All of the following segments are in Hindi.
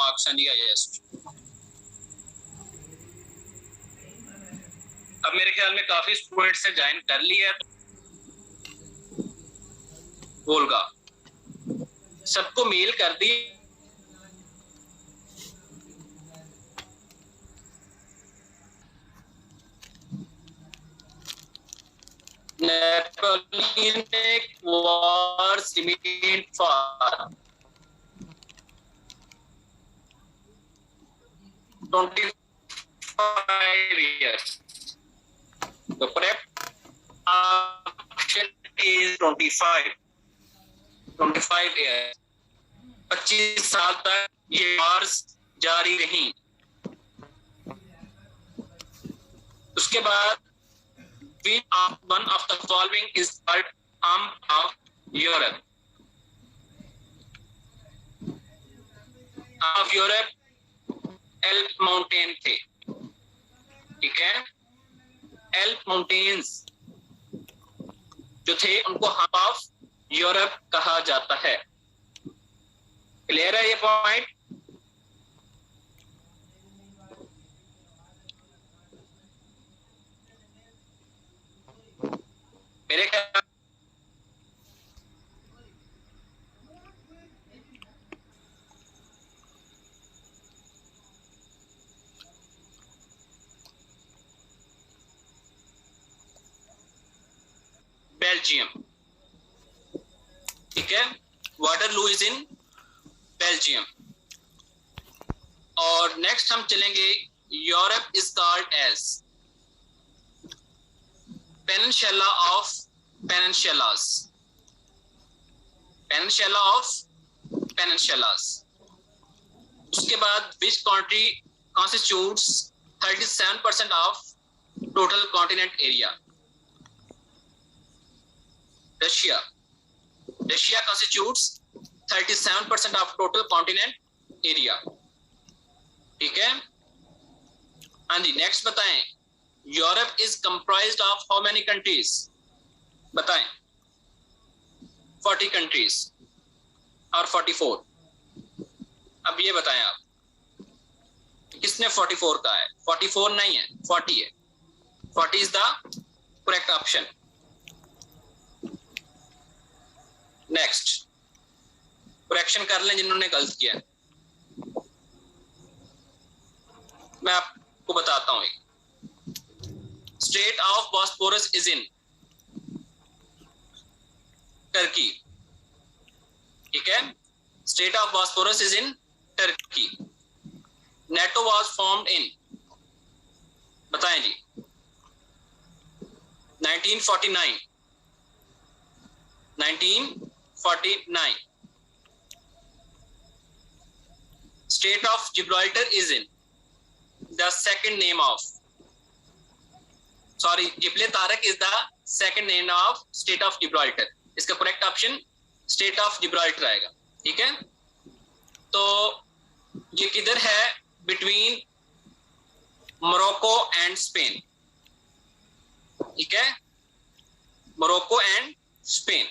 मार्क्स हैं जी हाईएस्ट। अब मेरे ख्याल में काफी स्टूडेंट्स ने ज्वाइन कर लिया है। वोल्गा सबको मेल कर दी। Napoleonic wars remained for 25 years. The correct option is 25 years. 25 साल तक ये वार्स जारी रही। उसके बाद one of the following is called arm of Europe. Of Europe Alp mountain थे, ठीक है। एल्प माउंटेन्स जो थे उनको हाफ ऑफ यूरोप कहा जाता है। क्लियर है ये पॉइंट? मेरे ख्याल बेल्जियम, ठीक है। Waterloo is in Belgium. और नेक्स्ट हम चलेंगे, Europe is called as peninsula of peninsulas, peninsula of peninsulas. उसके बाद which country constitutes 37% of total continent area? Russia. Russia constitutes 37% of total continent area, ठीक है। हाँ जी, नेक्स्ट बताएं, Europe is comprised of how many countries? बताएं। 40 कंट्रीज और 44। अब ये बताएं आप, किसने 44 का है? 44 नहीं है, 40 है। 40 is the correct option. Next correction कर लें जिन्होंने गलत किया। मैं आपको बताता हूं, state of Bosphorus is in Turkey, ठीक है। State of Bosphorus is in Turkey. NATO was formed in, बताएं जी। 1949। 1949। State of Gibraltar is in the second name of, sorry, Gibraltar is the second name of State of Gibraltar. इसका correct option State of Gibraltar आएगा, ठीक है। तो ये किधर है? बिटवीन मोरक्को एंड स्पेन, ठीक है। Morocco and Spain.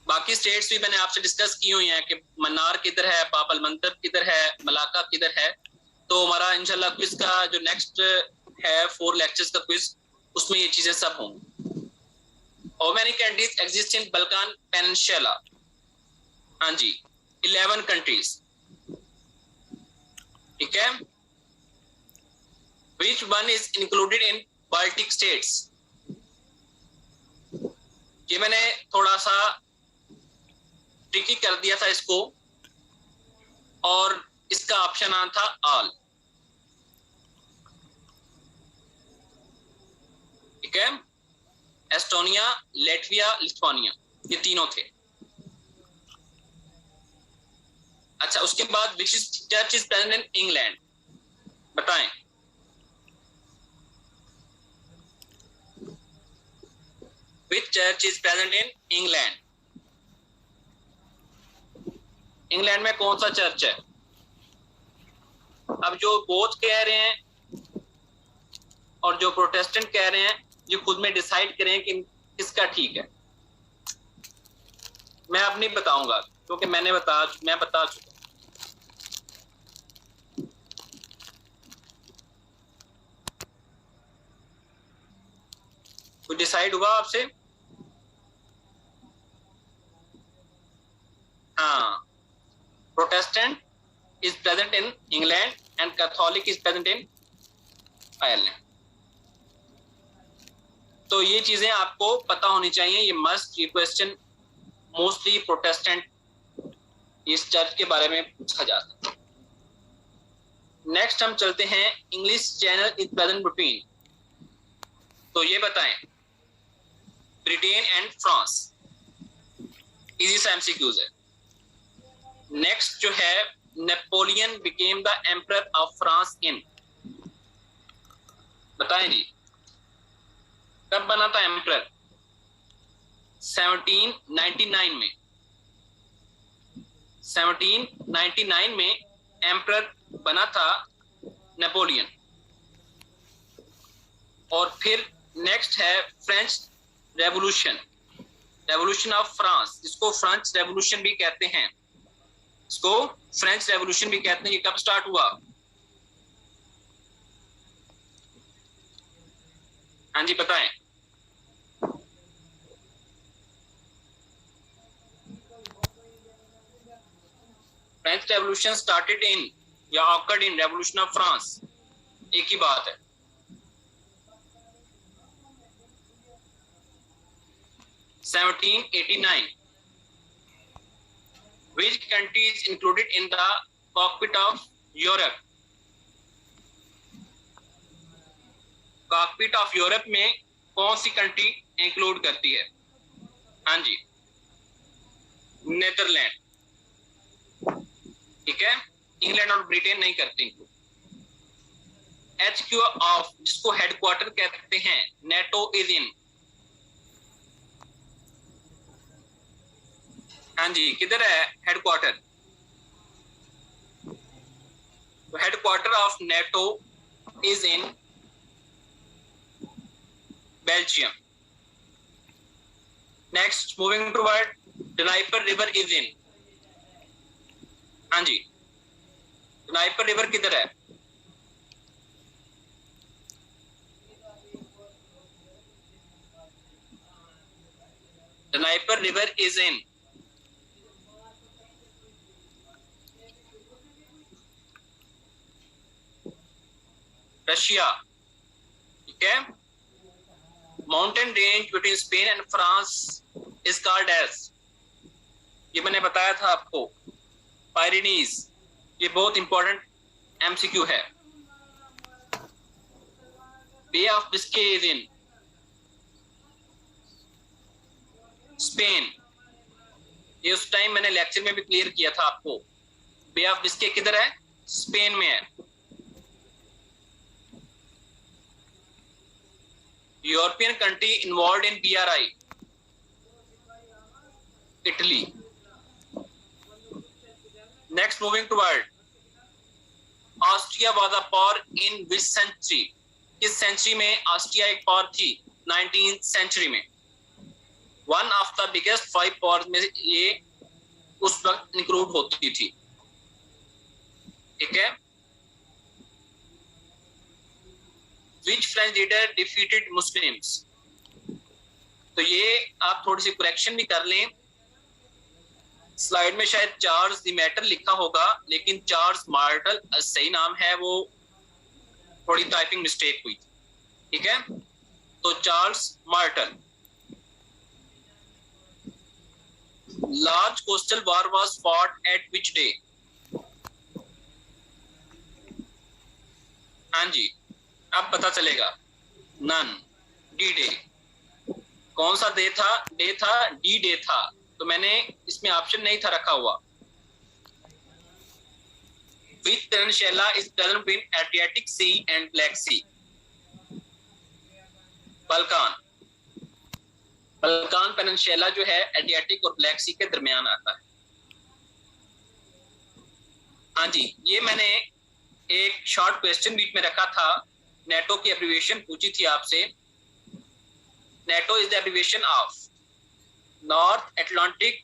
बाकी स्टेट्स भी मैंने आपसे डिस्कस की हुई हैं कि मन्नार किधर है, बाब अल मंदब किधर है, मलाका किधर है। तो हमारा इंशाल्लाह क्विज का जो नेक्स्ट है 4 लेक्चर्स का क्विज, उसमें ये चीजें सब होंगी। How many countries exist in Balkan peninsula? हाँ जी, 11 कंट्रीज, ठीक है। Which one is included in Baltic states? ये मैंने थोड़ा सा ट्रिकी कर दिया था इसको, और इसका ऑप्शन आना था ऑल, ठीक है। एस्टोनिया, लेटविया, लिथुआनिया, ये तीनों थे। अच्छा, उसके बाद which church is present in England? बताएं। Which church is present in England? England में कौन सा चर्च है? अब जो बोथ कह रहे हैं और जो प्रोटेस्टेंट कह रहे हैं, ये खुद में डिसाइड करें कि किसका ठीक है। मैं अब नहीं बताऊंगा क्योंकि मैं बता चुका। कुछ डिसाइड हुआ आपसे? हाँ, Protestant is present in England and Catholic is present in Ireland. तो ये चीजें आपको पता होनी चाहिए, ये मस्ट, ये क्वेश्चन मोस्टली प्रोटेस्टेंट इस चर्च के बारे में पूछा जा सकता है। नेक्स्ट हम चलते हैं, English channel is present between, तो ये बताएं ब्रिटेन एंड फ्रांस। इजी सा एमसीक्यूज है। नेक्स्ट जो है, Napoleon became the emperor of France in, बताएं जी कब बना था एम्परर? 1799 में। 1799 में एम्परर बना था नेपोलियन। और फिर नेक्स्ट है French revolution, revolution of France, जिसको फ्रेंच रेवोल्यूशन भी कहते हैं, इसको फ्रेंच रेवोल्यूशन भी कहते हैं। ये कब स्टार्ट हुआ? हाँ जी बताएं। फ्रेंच रेवोल्यूशन स्टार्टेड इन या occurred in revolution of France, एक ही बात है। Which country is included in the cockpit of Europe? Cockpit of Europe में कौन सी कंट्री इंक्लूड करती है? हाँ जी, नेदरलैंड, ठीक है। इंग्लैंड और ब्रिटेन नहीं करते इंक्लूड। HQ ऑफ, जिसको हेडक्वार्टर कहते हैं, नेटो इज इन, हाँ जी किधर है headquarter? Headquarter of NATO is in Belgium. Next moving toward, Dnieper river is in, हाँ जी डनाइपर रिवर किधर है? Dnieper river is in Russia, ठीक है। Mountain range between Spain and France is called as, ये मैंने बताया था आपको, पायरेनीज। ये बहुत इंपॉर्टेंट एमसीक्यू है। Bay of Biscay is in Spain, ये उस टाइम मैंने लेक्चर में भी क्लियर किया था आपको। बे ऑफ बिस्के किधर है? स्पेन में है। European country involve in BRI, Italy. Next moving toward, Austria was a power in which century? किस सेंचुरी में ऑस्ट्रिया एक पावर थी? 19th सेंचुरी में। One of the biggest 5 powers में ये उस वक्त इंक्लूड होती थी, ठीक है। Which French leader defeated Muslims? तो ये आप थोड़ी सी करेक्शन भी कर लें। स्लाइड में शायद चार्ल्स डिमेटर लिखा होगा, लेकिन चार्ल्स मार्टल सही नाम है, वो थोड़ी टाइपिंग मिस्टेक हुई, ठीक है। तो Charles Martel. Large coastal war was fought at which day? हाँ जी अब पता चलेगा। None, D day. कौन सा डे था? डे था डी डे था, तो मैंने इसमें ऑप्शन नहीं था रखा हुआ। Which peninsula is present between Adriatic Sea and Black Sea? Balkan. Balkan peninsula जो है एड्रियाटिक और ब्लैक सी के दरमियान आता है। हाँ जी, ये मैंने एक शॉर्ट क्वेश्चन बीच में रखा था, नेटो की एब्रिविएशन पूछी थी आपसे। NATO is the abbreviation of North Atlantic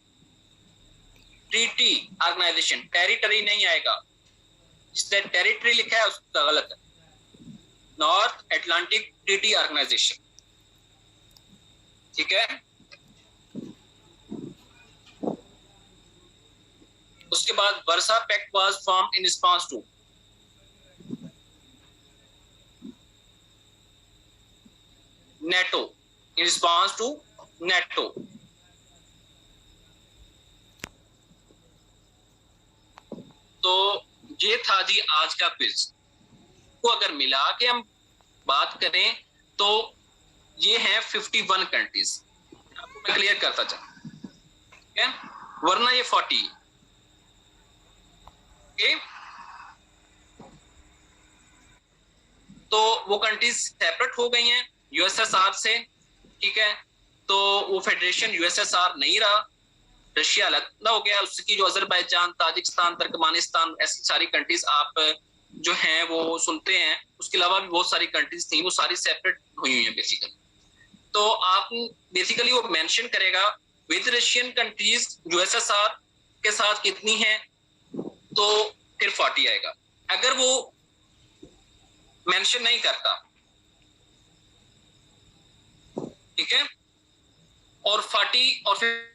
Treaty Organisation, territory नहीं आएगा, जिसने टेरिटरी लिखा है उसका गलत है, नॉर्थ अटलांटिक ट्रीटी ऑर्गेनाइजेशन, ठीक है। उसके बाद Warsaw pact was form in response to NATO, in response to NATO. तो ये था जी आज का क्विज को अगर मिला के हम बात करें तो ये है 51 कंट्रीज, आपको मैं क्लियर करता चला, ठीक है, वरना ये 40, ओके। तो वो कंट्रीज सेपरेट हो गई हैं यूएसएसआर से, ठीक है, तो वो फेडरेशन यूएसएसआर नहीं रहा, रशिया अलग हो गया, उसकी जो अजरबैजान, ताजिकिस्तान, तुर्कमेनिस्तान, ऐसी सारी कंट्रीज आप जो हैं वो सुनते हैं, उसके अलावा भी बहुत सारी कंट्रीज थी, वो सारी सेपरेट हुई हुई हैं बेसिकली। तो आप बेसिकली वो मेंशन करेगा विद रशियन कंट्रीज यूएसएसआर के साथ कितनी है, तो फिर 40 आएगा। अगर वो मेंशन नहीं करता, ठीक है, और 40 और फिर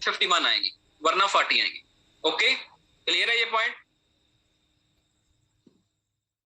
51 आएगी, वरना 40 आएगी, ओके, क्लियर है ये पॉइंट।